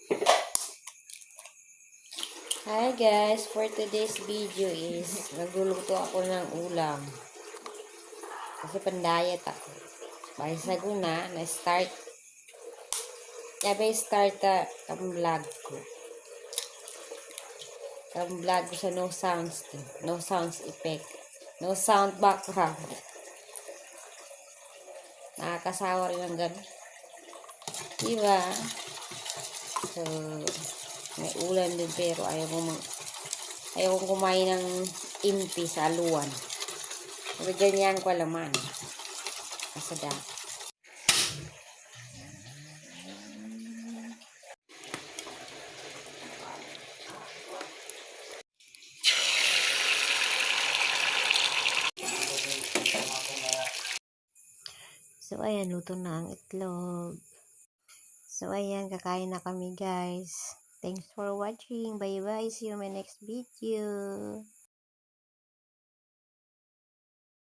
Hi guys, for today's video is nagluluto ako ng ulam. Kasi pandayat ako. Bali sa guna, na-start. Start ang vlog ko. Ang vlog ko sa no sounds to. No sounds effect. No sound background. Nakakasawa rin ang gabi. Diba? So, may ulam din pero ayaw kong kumain ng impi sa aluan. Pero ganyan ko laman. Kasada. So, ayan, luto na ang itlog. So, ayan, kakain na kami, guys. Thanks for watching. Bye-bye. See you in my next video.